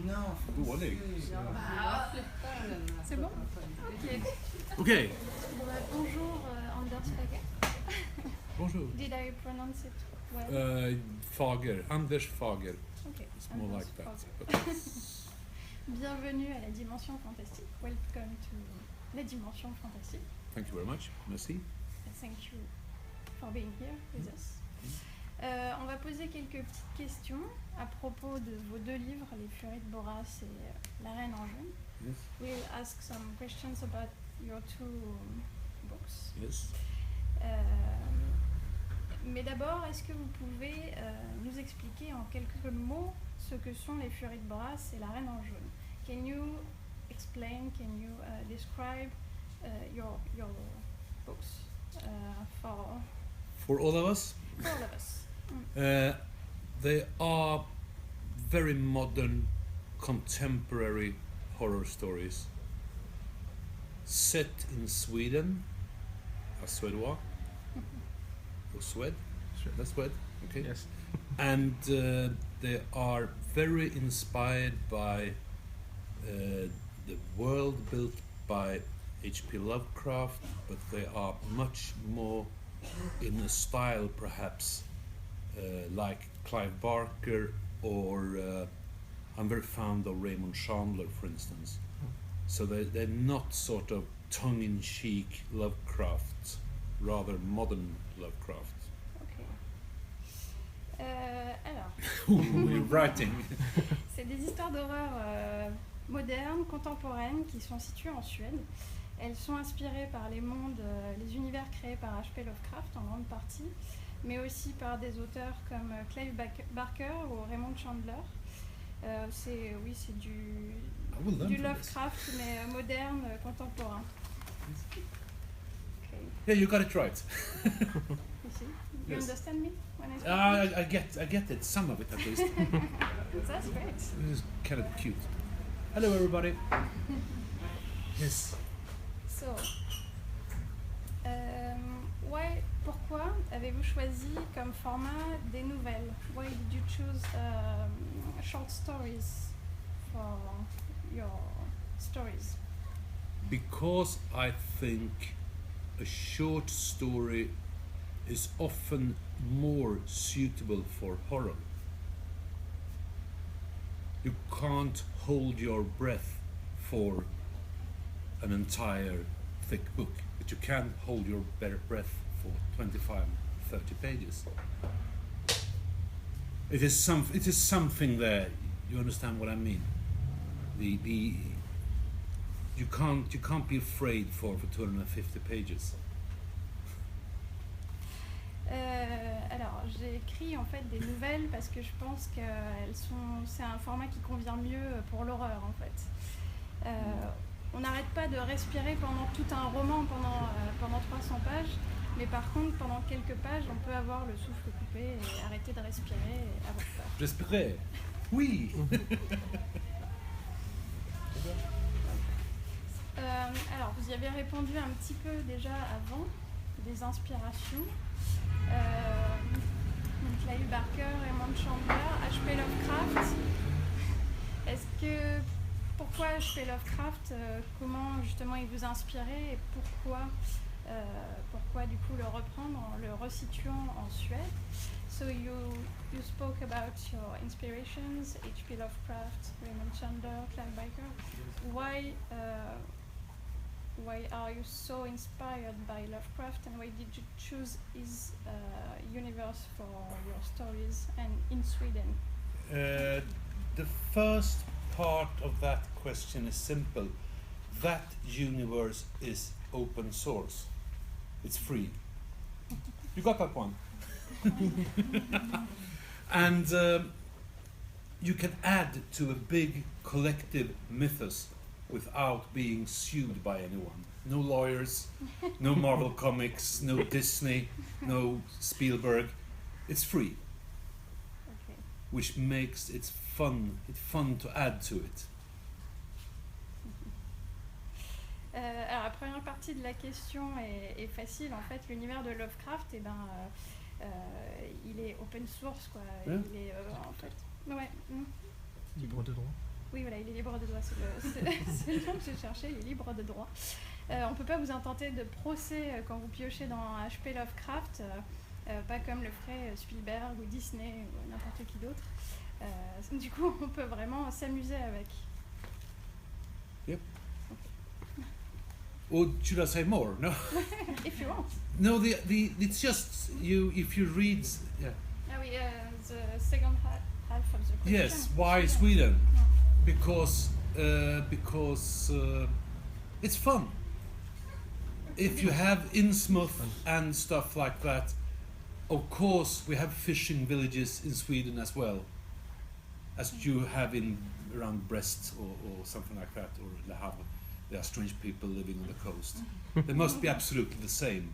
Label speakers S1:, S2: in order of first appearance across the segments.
S1: Non,
S2: c'est bon?
S3: Ok.
S2: Bonjour, Anders Fager.
S3: Bonjour.
S2: Did I pronounce it well?
S3: Fager, Anders Fager.
S2: Okay.
S3: It's more
S2: Anders
S3: like that.
S2: Fager. Bienvenue à la Dimension Fantastique. Welcome to la Dimension Fantastique.
S3: Thank you very much. Merci.
S2: Thank you for being here with us. On va poser quelques petites questions à propos de vos deux livres, Les Furies de Boras et La Reine en jaune.
S3: Yes.
S2: We'll ask some questions about your two books.
S3: Yes.
S2: Mais d'abord, est-ce que vous pouvez nous expliquer en quelques mots ce que sont Les Furies de Boras et La Reine en jaune? Can you explain, can you describe your books
S3: for all of us?
S2: For all of us.
S3: They are very modern, contemporary horror stories set in Sweden, suédois, or Swed, that's Swed, okay.
S1: Yes.
S3: And they are very inspired by the world built by H.P. Lovecraft, but they are much more in a style perhaps like Clive Barker or I'm very fond of Raymond Chandler, for instance. So they're not sort of tongue-in-cheek Lovecraft, rather modern Lovecraft.
S2: Ok. Alors,
S3: We're writing.
S2: c'est des histoires d'horreur modernes, contemporaines, qui sont situées en Suède. Elles sont inspirées par les mondes, les univers créés par H.P. Lovecraft en grande partie, mais aussi par des auteurs comme Clive Barker ou Raymond Chandler. C'est du Lovecraft, mais moderne, contemporain. Okay.
S3: Yeah, you got it right.
S2: You see? You
S3: Yes.
S2: understand me when I speak?
S3: I get it, some of it at least.
S2: That's great.
S3: This is kind of cute. Hello, everybody. Yes.
S2: So, pourquoi avez-vous choisi comme format des nouvelles? Why did you choose short stories for your stories?
S3: Because I think a short story is often more suitable for horror. You can't hold your breath for an entire thick book, but you can hold your breath for 25, 30 pages. It is something there. You understand what I mean? You can't be afraid for 250 pages.
S2: Alors, j'ai écrit en fait des nouvelles parce que je pense que c'est un format qui convient mieux pour l'horreur en fait. On n'arrête pas de respirer pendant tout un roman, pendant 300 pages, mais par contre, pendant quelques pages, on peut avoir le souffle coupé et arrêter de respirer et avoir peur.
S3: Respirer. Oui.
S2: Alors, vous y avez répondu un petit peu déjà avant, des inspirations. Clive Barker, Raymond Chandler, H.P. Lovecraft. Pourquoi H.P. Lovecraft, comment justement il vous inspirait et pourquoi du coup le reprendre en le resituant en Suède? So you spoke about your inspirations, H.P. Lovecraft, Raymond Chandler, Clive Barker. Why are you so inspired by Lovecraft, and why did you choose his universe for your stories and in Sweden?
S3: The first part of that question is simple. That universe is open source. It's free. You got that one? And you can add to a big collective mythos without being sued by anyone. No lawyers, no Marvel Comics, no Disney, no Spielberg. It's free.
S2: Okay.
S3: Which makes it fun to add to it.
S2: Alors la première partie de la question est facile. En fait, l'univers de Lovecraft, il est open source, quoi.
S3: Ouais.
S2: Il est en fait. Ouais.
S1: Libre de droit.
S2: Oui, voilà, il est libre de droit, c'est le nom que j'ai cherché, il est libre de droit. On ne peut pas vous intenter de procès quand vous piochez dans H.P. Lovecraft, pas comme le ferait Spielberg ou Disney ou n'importe qui d'autre. Du coup, on peut vraiment s'amuser avec.
S3: Yep. Or should I say more? No.
S2: If you want.
S3: No, it's just you. If you read, yeah.
S2: Ah oui, the second half of the question.
S3: Yes. Why Sweden?
S2: No.
S3: Because it's fun. If you have Innsmouth and stuff like that, of course we have fishing villages in Sweden as well, as you have in around Brest or something like that, or Le Havre. There are strange people living on the coast. They must be absolutely the same.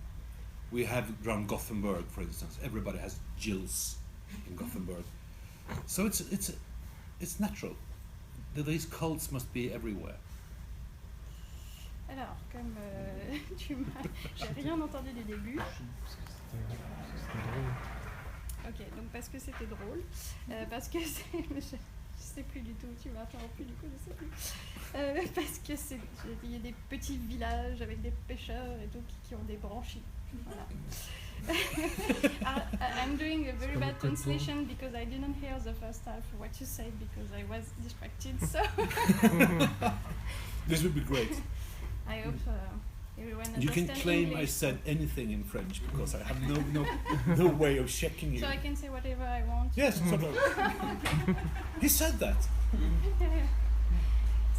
S3: We have around Gothenburg, for instance. Everybody has Jills in Gothenburg, so it's natural. These cults must be everywhere.
S2: Alors, comme j'ai rien entendu du début. Ok, donc parce que c'était drôle, parce que c'est, je sais plus du tout, tu m'as interrompu du coup, je sais plus. Parce que il y a des petits villages avec des pêcheurs et tout qui ont des branchies. Voilà. I'm doing a very bad translation because I didn't hear the first half of what you said because I was distracted. So
S3: this would be great.
S2: I hope everyone understands.
S3: You can claim
S2: English.
S3: I said anything in French because I have no way of checking you.
S2: So I can say whatever I want.
S3: Yes, sort of. He said that.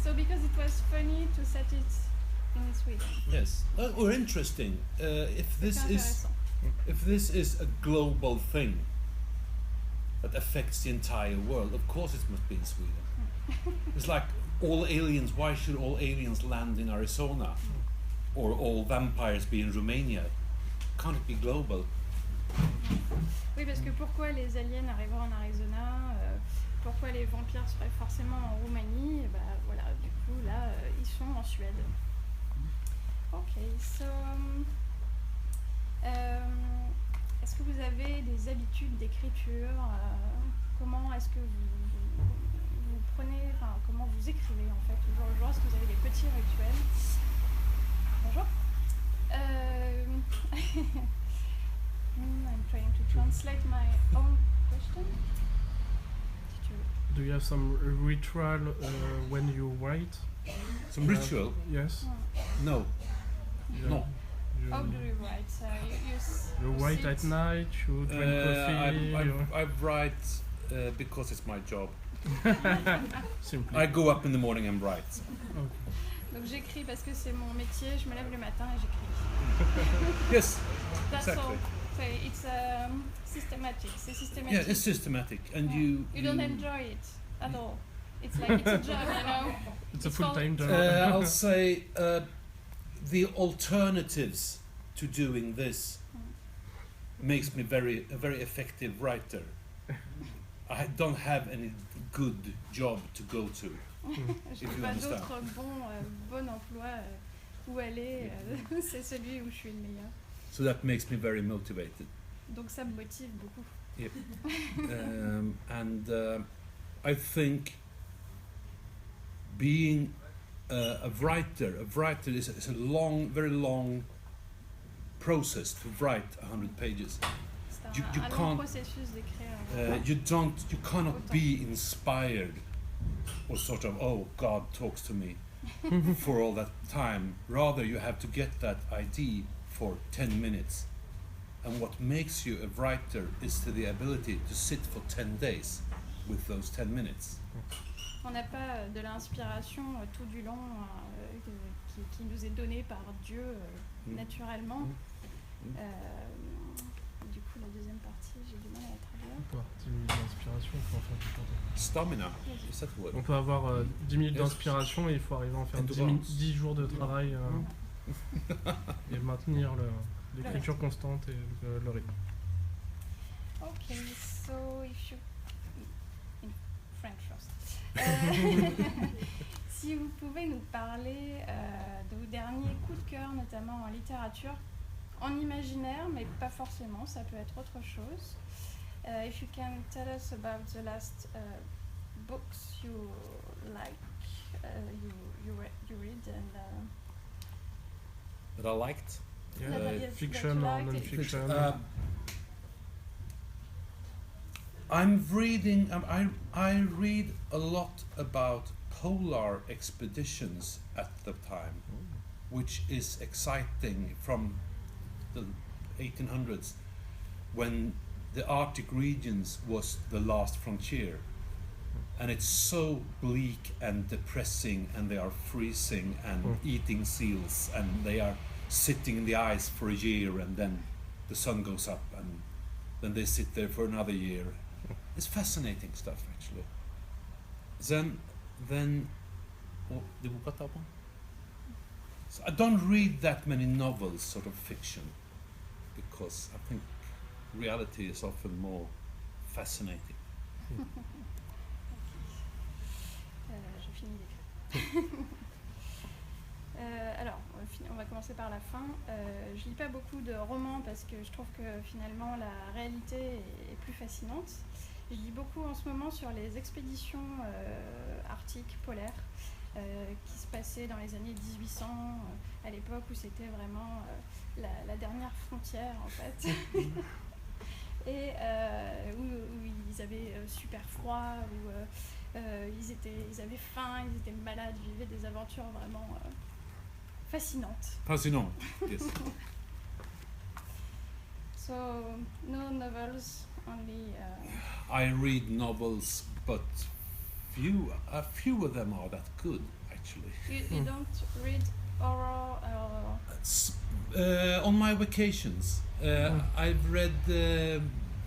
S2: So because it was funny to set it in Sweden.
S3: Yes, or interesting. If this is a global thing that affects the entire world, of course it must be in Sweden. It's like all aliens. Why should all aliens land in Arizona, or all vampires be in Romania? Can't it be global?
S2: Oui, parce que pourquoi les aliens arriveraient en Arizona, pourquoi les vampires seraient forcément en Roumanie, et bah voilà, du coup là, ils sont en Suède. Ok, so, est-ce que vous avez des habitudes d'écriture? Comment est-ce que vous prenez, enfin comment vous écrivez en fait au jour le jour? Est-ce que vous avez des petits rituels? Bonjour. I'm trying to translate my own question.
S1: Do you have some ritual when you write?
S3: Some ritual?
S1: Yes.
S3: No. No.
S2: How do you write?
S1: You write at night, you drink coffee?
S3: I write because it's my job.
S1: Simply.
S3: I go up in the morning and write.
S1: Okay.
S2: Donc j'écris parce que c'est mon métier, je me lève le matin et j'écris.
S3: Yes,
S2: That's
S3: exactly.
S2: all. So it's systematic. C'est systématique.
S3: Yeah, it's systematic, and
S2: You don't enjoy it at all. It's like it's a job, you know.
S1: It's a full-time job.
S3: I'll say the alternatives to doing this makes me a very effective writer. I don't have any good job to go to.
S2: Je n'ai pas d'autre bon emploi où aller. C'est celui où je suis le meilleur.
S3: So that makes me very motivated.
S2: Donc ça me motive beaucoup.
S3: Yep. And I think being a writer is a long, very long process to write 100 pages.
S2: C'est un long processus d'écrire.
S3: You cannot be inspired or sort of, oh, God talks to me for all that time. Rather, you have to get that idea for 10 minutes. And what makes you a writer is the ability to sit for 10 days with those 10 minutes.
S2: On n'a pas de l'inspiration tout du long qui nous est donnée par Dieu naturellement. Du coup, la deuxième partie, j'ai du mal à la traduire.
S1: 10 minutes d'inspiration, il faut en faire du temps.
S3: Stamina, is that the word?
S1: On peut avoir 10 minutes d'inspiration et il faut arriver à en faire 10 jours de travail et maintenir l'écriture constante et le rythme.
S2: Ok, so if you... in French first. Si vous pouvez nous parler de vos derniers coups de cœur, notamment en littérature, en imaginaire, mais pas forcément, ça peut être autre chose. If you can tell us about the last books you like, you read and
S3: That I liked.
S2: yes,
S1: Fiction
S2: that
S1: or
S2: you liked.
S1: non-fiction.
S3: I'm reading. I read a lot about polar expeditions at the time, which is exciting from the 1800s, when the Arctic regions was the last frontier, and it's so bleak and depressing, and they are freezing and eating seals, and they are sitting in the ice for a year, and then the sun goes up, and then they sit there for another year. It's fascinating stuff, actually. Then oh, did we cut that one? So I don't read that many novels, sort of fiction, because I think reality is often more fascinating.
S2: Je finis d'écrire. Alors, on va commencer par la fin. Je lis pas beaucoup de romans parce que je trouve que finalement la réalité est plus fascinante. Je lis beaucoup en ce moment sur les expéditions arctiques, polaires, qui se passaient dans les années 1800, à l'époque où c'était vraiment la dernière frontière en fait. Et où ils avaient super froid, où ils avaient faim, ils étaient malades, ils vivaient des aventures vraiment fascinantes.
S3: Fascinant, yes.
S2: So, no novels, only...
S3: I read novels, but a few of them are that good, actually.
S2: You don't read horror or...
S3: On my vacations, I've read,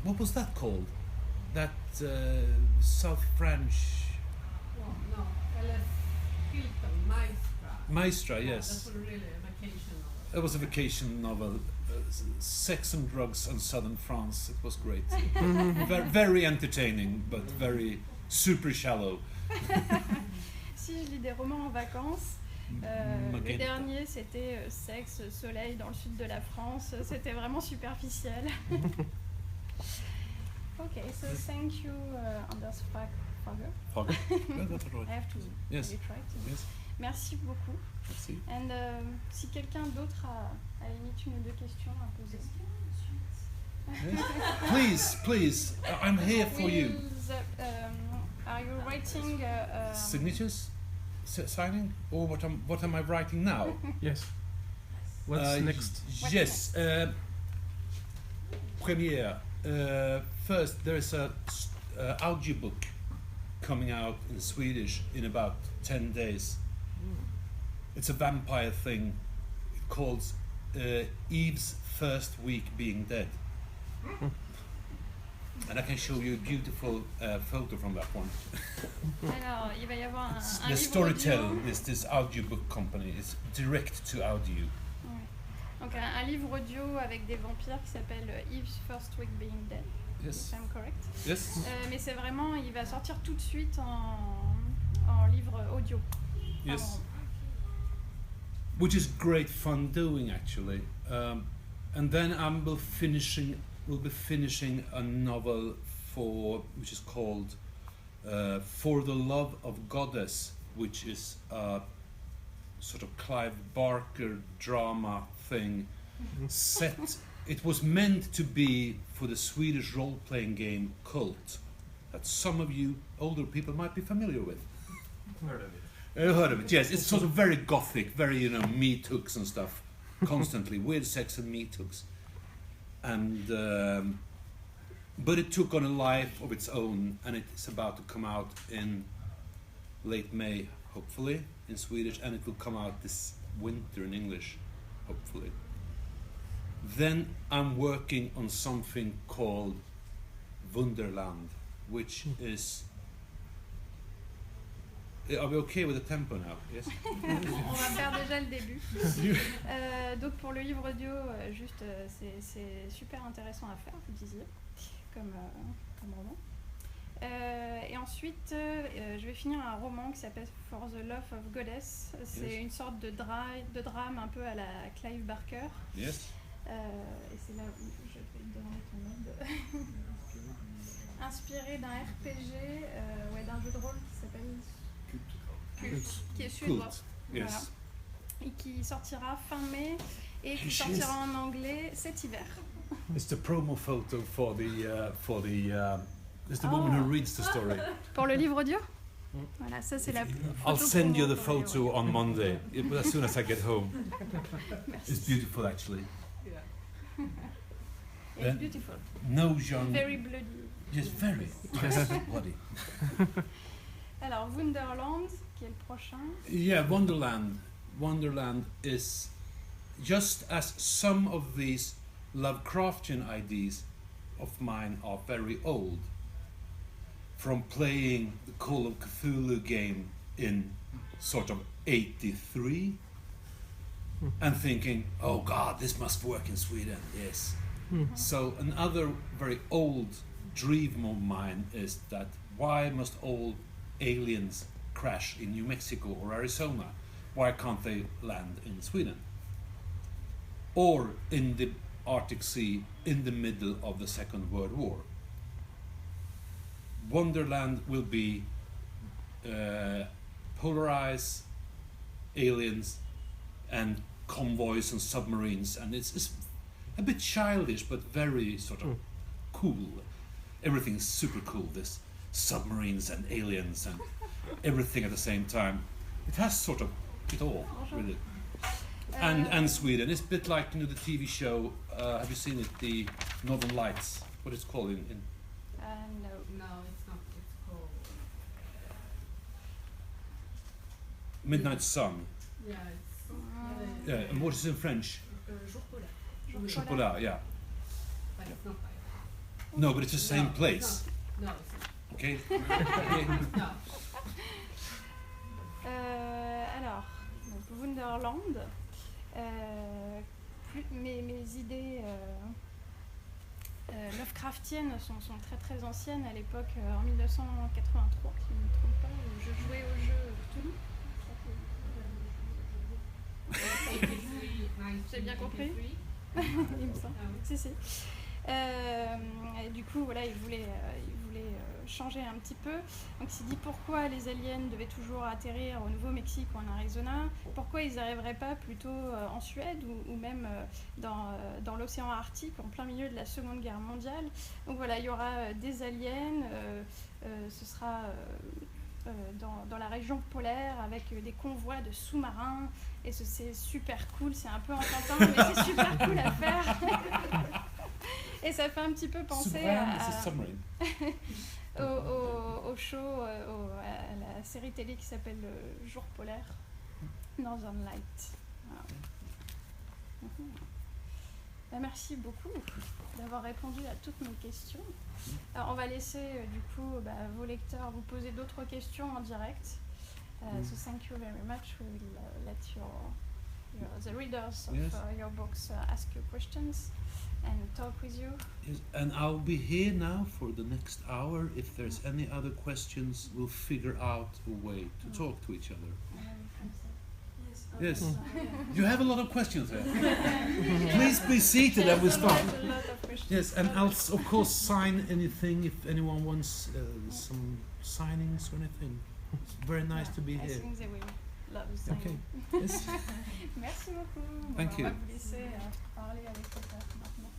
S3: what was that called? That South French...
S4: No, Maestra,
S3: yes.
S4: That was really a vacation novel.
S3: It was a vacation novel. Sex and drugs in southern France. It was great. Very entertaining, but very super shallow.
S2: Si je lis des romans en vacances, le dernier c'était Sexe, Soleil dans le sud de la France. C'était vraiment superficiel. Okay, so thank you, Anders Fager.
S3: Fager? Yeah, that's right.
S2: I have to
S3: Yes.
S2: get it right.
S3: Yes.
S2: Merci beaucoup.
S3: Merci.
S2: And si quelqu'un d'autre a à la limite une ou deux questions à poser.
S3: Please, I'm here for you.
S2: Are you writing
S3: Signatures? Signing? Or what am I writing now?
S1: Yes. What's next?
S3: Yes. Premiere. First, there is a audiobook coming out in Swedish in about 10 days. It's a vampire thing. It calls Eve's First Week Being Dead. And I can show you a beautiful photo from that one.
S2: Alors, il va y avoir un
S3: The
S2: livre
S3: Storytel
S2: audio.
S3: is this audiobook company. It's direct to audio.
S2: Ouais. Donc un livre audio avec des vampires qui s'appelle Eve's First Week Being Dead.
S3: Yes.
S2: If I'm correct.
S3: Yes.
S2: Mais c'est vraiment, il va sortir tout de suite en livre audio.
S3: Yes. Which is great fun doing, actually. And then we'll be finishing a novel which is called For the Love of Goddess, which is a sort of Clive Barker drama thing set. It was meant to be for the Swedish role-playing game Cult, that some of you older people might be familiar with.
S5: Heard of it.
S3: Heard of it, yes. It's sort of very gothic, very, meat hooks and stuff, constantly. Weird sex and meat hooks. And, but it took on a life of its own, and it's about to come out in late May, hopefully, in Swedish, and it will come out this winter in English, hopefully. Then I'm working on something called Wunderland, which is... Are we okay with the tempo now? Yes.
S2: On va faire déjà le début. Donc pour le livre audio, c'est super intéressant à faire, vous disiez, comme roman. Et ensuite, je vais finir un roman qui s'appelle For the Love of Goddess. C'est
S3: Yes.
S2: une sorte de drame un peu à la Clive Barker.
S3: Yes.
S2: Et c'est là où je vais te demander ton aide. inspiré d'un RPG, d'un jeu de rôle qui s'appelle Culte, qui est suédois.
S3: Cult,
S2: Voilà.
S3: yes.
S2: Et qui sortira fin mai et qui sortira en anglais cet hiver.
S3: It's the promo photo for the. It's the woman who reads the story.
S2: Pour le livre audio. Voilà, ça c'est la photo.
S3: I'll send you
S2: promo
S3: the
S2: pour le livre
S3: photo
S2: audio.
S3: on Monday, as soon as I get home.
S2: Merci.
S3: It's beautiful, actually.
S2: It's beautiful.
S3: No young.
S2: Very bloody.
S3: Just very bloody.
S2: Alors, Wonderland, qui est le prochain.
S3: Yeah, Wonderland. Wonderland is just as some of these Lovecraftian ideas of mine are very old. From playing the Call of Cthulhu game in sort of 83 and thinking, oh God, this must work in Sweden, yes. So another very old dream of mine is that why must all aliens crash in New Mexico or Arizona? Why can't they land in Sweden? Or in the Arctic Sea in the middle of the Second World War? Wonderland will be polarized aliens and convoys and submarines, and it's a bit childish but very sort of cool. Everything's super cool, this submarines and aliens and everything at the same time. It has sort of it all, really. And Sweden, it's a bit like, you know, the TV show, have you seen it, the Northern Lights, what it's called in
S2: No.
S4: No, it's not. It's called.
S3: Midnight Sun.
S4: Yeah, it's.
S3: Yeah, and what is it in French?
S4: Jour polaire.
S3: Chocolat, yeah.
S4: But it's not like
S3: No, but it's the same
S4: No,
S3: place.
S4: No, it's not.
S3: Okay?
S4: No.
S2: Alors, donc Wonderland. Mes idées Lovecraftiennes sont très très anciennes. À l'époque, en 1983, si je ne me trompe pas, où je jouais au jeu Cthulhu. J'ai bien compris. Il me semble. Si. Et du coup, voilà, il voulait changer un petit peu. Donc, il s'est dit pourquoi les aliens devaient toujours atterrir au Nouveau-Mexique ou en Arizona. Pourquoi ils n'arriveraient pas plutôt en Suède ou même dans l'océan Arctique, en plein milieu de la Seconde Guerre mondiale. Donc voilà, il y aura des aliens. Ce sera dans la région polaire avec des convois de sous-marins. Et c'est super cool. C'est un peu enfantin, mais c'est super cool à faire. Et ça fait un petit peu penser au show, à la série télé qui s'appelle Jour polaire, Northern Light. Voilà. Merci beaucoup d'avoir répondu à toutes mes questions. Alors, on va laisser du coup vos lecteurs vous poser d'autres questions en direct. So thank you very much. We will let the readers of your books ask you questions and talk with you.
S3: Yes, and I'll be here now for the next hour. If there's any other questions, we'll figure out a way to talk to each other. Yes. You have a lot of questions there. Please be seated and we'll start.
S2: A lot of questions.
S3: Yes, and I'll of course sign anything if anyone wants some signings or anything. It's very nice to be
S2: I
S3: here.
S2: think they will love the
S3: Okay.
S2: signing.
S3: Yes.
S2: Merci beaucoup.
S3: Thank
S2: On va
S3: you.
S2: vous laisser parler avec l'auteur maintenant.